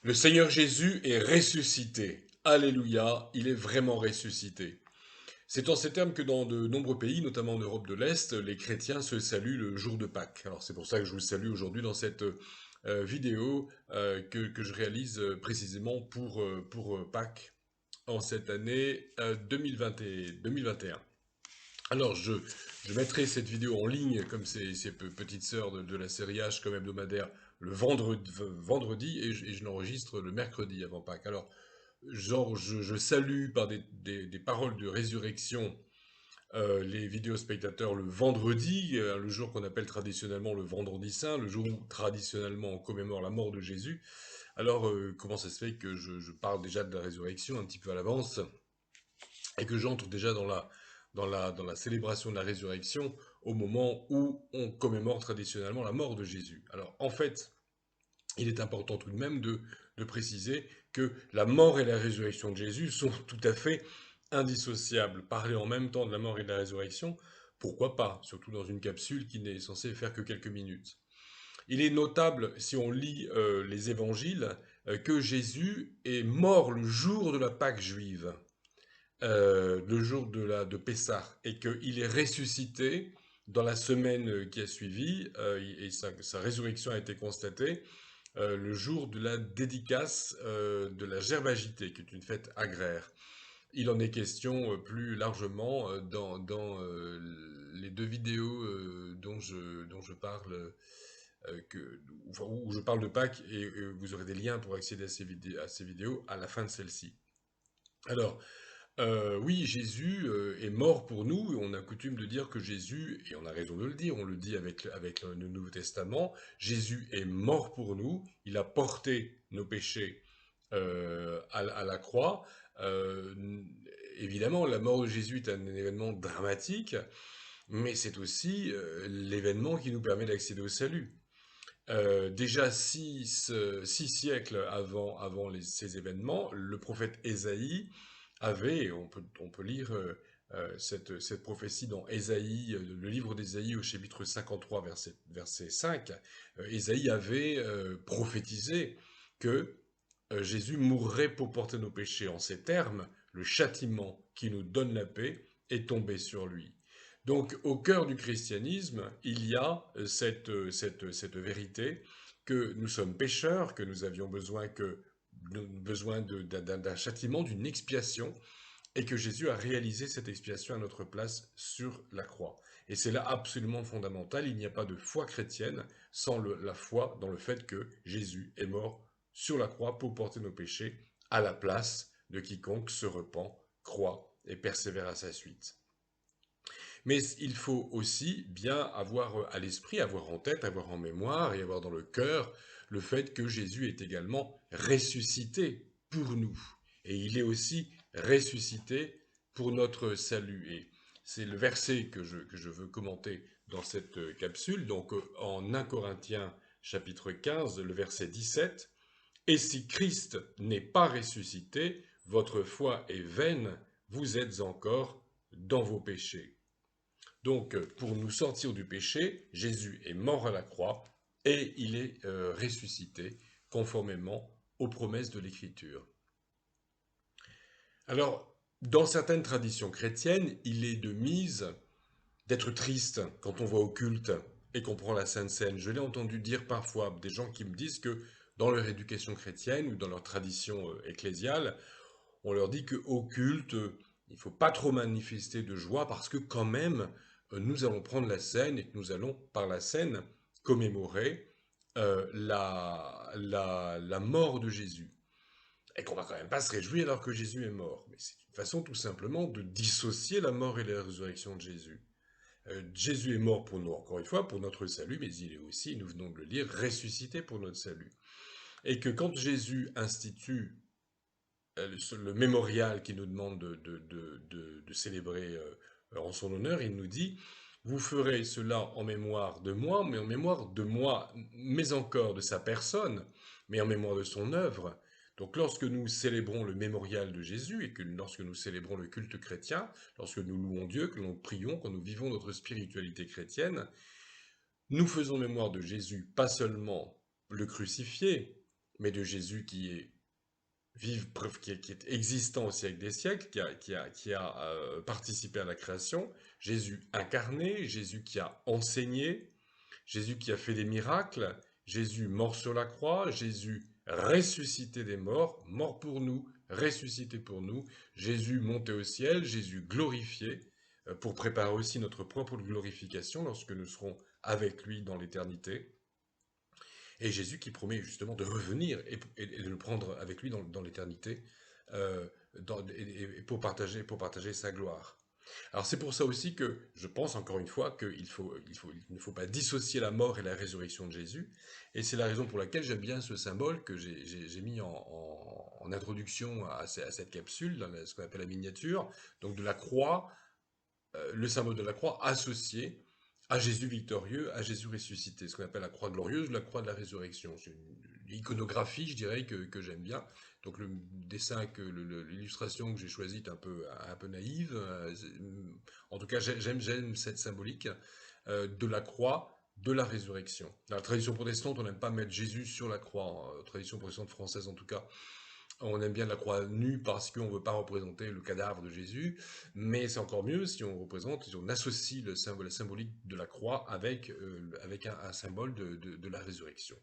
Le Seigneur Jésus est ressuscité. Alléluia, il est vraiment ressuscité. C'est en ces termes que dans de nombreux pays, notamment en Europe de l'Est, les chrétiens se saluent le jour de Pâques. Alors c'est pour ça que je vous salue aujourd'hui dans cette vidéo que je réalise précisément pour Pâques en cette année 2021. Alors, je mettrai cette vidéo en ligne, comme ces petites sœurs de la série H comme hebdomadaire, le vendredi et je l'enregistre le mercredi avant Pâques. Alors, genre, je salue par des paroles de résurrection les vidéos spectateurs le vendredi, le jour qu'on appelle traditionnellement le vendredi saint, le jour où traditionnellement on commémore la mort de Jésus. Alors, comment ça se fait que je parle déjà de la résurrection un petit peu à l'avance et que j'entre déjà dans la célébration de la résurrection au moment où on commémore traditionnellement la mort de Jésus. Alors en fait, il est important tout de même de préciser que la mort et la résurrection de Jésus sont tout à fait indissociables. Parler en même temps de la mort et de la résurrection, pourquoi pas, surtout dans une capsule qui n'est censée faire que quelques minutes. Il est notable, si on lit les évangiles, que Jésus est mort le jour de la Pâque juive, le jour de Pessah, et qu'il est ressuscité dans la semaine qui a suivi, et sa résurrection a été constatée le jour de la dédicace de la Gerbagité, qui est une fête agraire. Il en est question plus largement dans les deux vidéos dont je parle, où je parle de Pâques, et vous aurez des liens pour accéder à ces vidéos à la fin de celle-ci. Alors, oui, Jésus est mort pour nous. On a coutume de dire que Jésus, et on a raison de le dire, on le dit avec le Nouveau Testament, Jésus est mort pour nous. Il a porté nos péchés à la croix. Euh, Évidemment, la mort de Jésus est un événement dramatique, mais c'est aussi l'événement qui nous permet d'accéder au salut. Déjà six siècles avant ces événements, le prophète Ésaïe avait, on peut lire cette prophétie dans Ésaïe, le livre d'Ésaïe au chapitre 53, verset 5. Ésaïe avait prophétisé que Jésus mourrait pour porter nos péchés. En ces termes, le châtiment qui nous donne la paix est tombé sur lui. Donc, au cœur du christianisme, il y a cette vérité que nous sommes pécheurs, que nous avions besoin d'un châtiment, d'une expiation, et que Jésus a réalisé cette expiation à notre place sur la croix. Et c'est là absolument fondamental. Il n'y a pas de foi chrétienne sans la foi dans le fait que Jésus est mort sur la croix pour porter nos péchés à la place de quiconque se repent, croit et persévère à sa suite. Mais il faut aussi bien avoir à l'esprit, avoir en tête, avoir en mémoire et avoir dans le cœur le fait que Jésus est également ressuscité pour nous. Et il est aussi ressuscité pour notre salut. Et c'est le verset que je veux commenter dans cette capsule. Donc en 1 Corinthiens chapitre 15, le verset 17. Et si Christ n'est pas ressuscité, votre foi est vaine, vous êtes encore dans vos péchés. Donc, pour nous sortir du péché, Jésus est mort à la croix et il est ressuscité conformément aux promesses de l'Écriture. Alors, dans certaines traditions chrétiennes, il est de mise d'être triste quand on va au culte et qu'on prend la Sainte Seine. Je l'ai entendu dire parfois des gens qui me disent que dans leur éducation chrétienne ou dans leur tradition ecclésiale, on leur dit qu'au culte, il ne faut pas trop manifester de joie parce que quand même, nous allons prendre la scène et que nous allons, par la scène, commémorer la mort de Jésus. Et qu'on va quand même pas se réjouir alors que Jésus est mort. Mais c'est une façon tout simplement de dissocier la mort et la résurrection de Jésus. Jésus est mort pour nous, encore une fois, pour notre salut, mais il est aussi, nous venons de le lire, ressuscité pour notre salut. Et que quand Jésus institue le mémorial qui nous demande de célébrer en son honneur, il nous dit, vous ferez cela en mémoire de moi, mais en mémoire de moi, mais encore de sa personne, mais en mémoire de son œuvre. Donc lorsque nous célébrons le mémorial de Jésus et que lorsque nous célébrons le culte chrétien, lorsque nous louons Dieu, que nous prions, quand nous vivons notre spiritualité chrétienne, nous faisons mémoire de Jésus, pas seulement le crucifié, mais de Jésus qui est qui est existant au siècle des siècles, qui a participé à la création, Jésus incarné, Jésus qui a enseigné, Jésus qui a fait des miracles, Jésus mort sur la croix, Jésus ressuscité des morts, mort pour nous, ressuscité pour nous, Jésus monté au ciel, Jésus glorifié, pour préparer aussi notre propre glorification lorsque nous serons avec lui dans l'éternité. Et Jésus qui promet justement de revenir et de nous prendre avec lui dans l'éternité euh, et pour partager sa gloire. Alors c'est pour ça aussi que je pense encore une fois il ne faut pas dissocier la mort et la résurrection de Jésus. Et c'est la raison pour laquelle j'aime bien ce symbole que j'ai mis en introduction à cette capsule, dans ce qu'on appelle la miniature, donc de la croix, le symbole de la croix associé à Jésus victorieux, à Jésus ressuscité, ce qu'on appelle la croix glorieuse, la croix de la résurrection. C'est une iconographie, je dirais, que j'aime bien. Donc le dessin, l'illustration que j'ai choisie est un peu naïve. En tout cas, j'aime cette symbolique de la croix, de la résurrection. Dans la tradition protestante, on n'aime pas mettre Jésus sur la croix, tradition protestante française en tout cas. On aime bien la croix nue parce qu'on ne veut pas représenter le cadavre de Jésus, mais c'est encore mieux si on représente, si on associe la symbolique de la croix avec un symbole de la résurrection.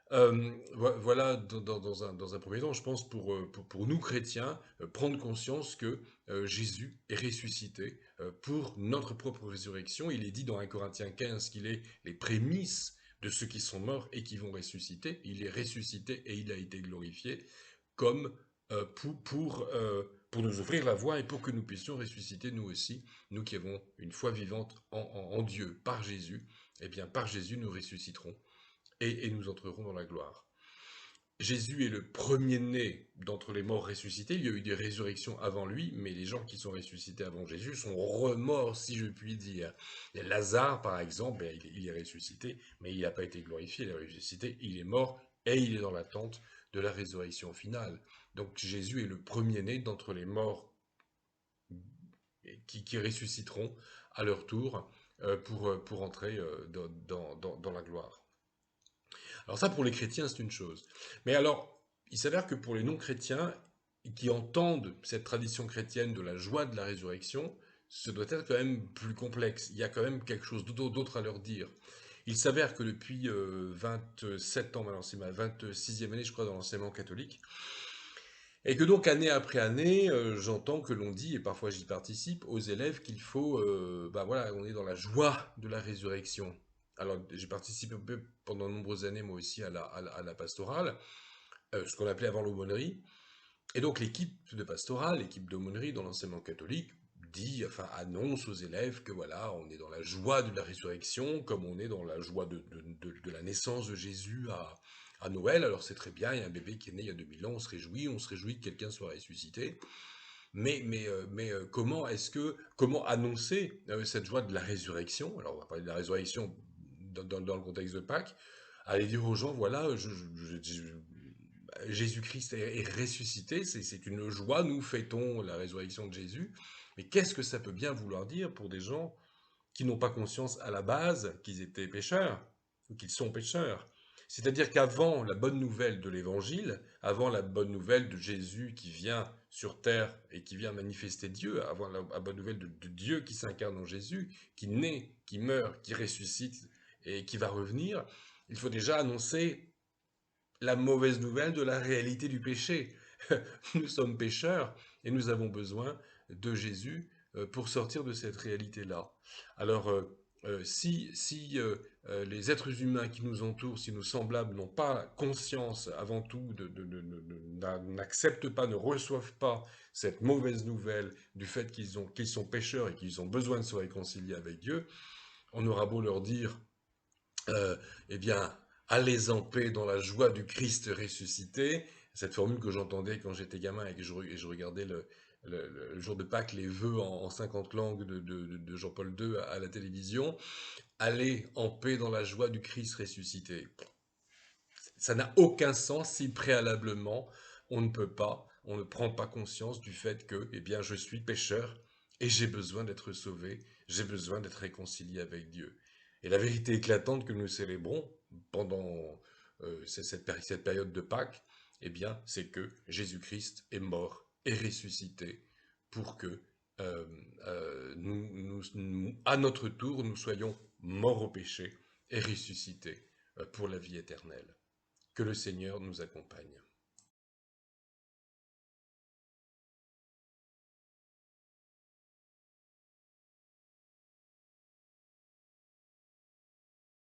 Voilà, dans un premier temps, je pense pour nous chrétiens, prendre conscience que Jésus est ressuscité pour notre propre résurrection. Il est dit dans 1 Corinthiens 15 qu'il est les prémices de ceux qui sont morts et qui vont ressusciter. Il est ressuscité et il a été glorifié comme pour nous offrir la voie et pour que nous puissions ressusciter nous aussi, nous qui avons une foi vivante en Dieu par Jésus. Eh bien, par Jésus, nous ressusciterons et nous entrerons dans la gloire. Jésus est le premier-né d'entre les morts ressuscités. Il y a eu des résurrections avant lui, mais les gens qui sont ressuscités avant Jésus sont remords, si je puis dire. Il y a Lazare, par exemple, il est ressuscité, mais il n'a pas été glorifié, il est ressuscité, il est mort, et il est dans l'attente de la résurrection finale. Donc Jésus est le premier-né d'entre les morts qui ressusciteront à leur tour pour entrer dans la gloire. Alors ça, pour les chrétiens, c'est une chose. Mais alors, il s'avère que pour les non-chrétiens, qui entendent cette tradition chrétienne de la joie de la résurrection, ce doit être quand même plus complexe. Il y a quand même quelque chose d'autre à leur dire. Il s'avère que depuis 27 ans, maintenant c'est ma 26e année, je crois, dans l'enseignement catholique, et que donc année après année, j'entends que l'on dit, et parfois j'y participe, aux élèves qu'il faut, bah voilà, on est dans la joie de la résurrection. Alors j'ai participé pendant de nombreuses années moi aussi à la pastorale, ce qu'on appelait avant l'aumônerie. Et donc l'équipe de pastorale, l'équipe d'aumônerie dans l'enseignement catholique, dit, enfin annonce aux élèves que voilà, on est dans la joie de la résurrection, comme on est dans la joie de la naissance de Jésus à Noël. Alors c'est très bien, il y a un bébé qui est né il y a 2000 ans, on se réjouit que quelqu'un soit ressuscité. Comment annoncer cette joie de la résurrection? Alors on va parler de la résurrection dans le contexte de Pâques. Aller dire aux gens, voilà, Jésus-Christ est ressuscité, c'est une joie, nous fêtons la résurrection de Jésus. Mais qu'est-ce que ça peut bien vouloir dire pour des gens qui n'ont pas conscience à la base qu'ils étaient pécheurs, ou qu'ils sont pécheurs? C'est-à-dire qu'avant la bonne nouvelle de l'Évangile, avant la bonne nouvelle de Jésus qui vient sur terre et qui vient manifester Dieu, avant la bonne nouvelle de Dieu qui s'incarne en Jésus, qui naît, qui meurt, qui ressuscite et qui va revenir, il faut déjà annoncer la mauvaise nouvelle de la réalité du péché. Nous sommes pécheurs et nous avons besoin de Jésus pour sortir de cette réalité-là. Alors, si les êtres humains qui nous entourent, si nos semblables n'ont pas conscience avant tout, n'acceptent pas, ne reçoivent pas cette mauvaise nouvelle du fait qu'ils sont pécheurs et qu'ils ont besoin de se réconcilier avec Dieu, on aura beau leur dire eh bien, allez en paix dans la joie du Christ ressuscité. Cette formule que j'entendais quand j'étais gamin et que je regardais le jour de Pâques, les vœux en 50 langues de Jean-Paul II à la télévision. Allez en paix dans la joie du Christ ressuscité. Ça n'a aucun sens si préalablement on ne prend pas conscience du fait que, eh bien, je suis pécheur et j'ai besoin d'être sauvé, j'ai besoin d'être réconcilié avec Dieu. Et la vérité éclatante que nous célébrons pendant cette période de Pâques, eh bien, c'est que Jésus-Christ est mort et ressuscité pour que à notre tour, nous soyons morts au péché et ressuscités pour la vie éternelle. Que le Seigneur nous accompagne.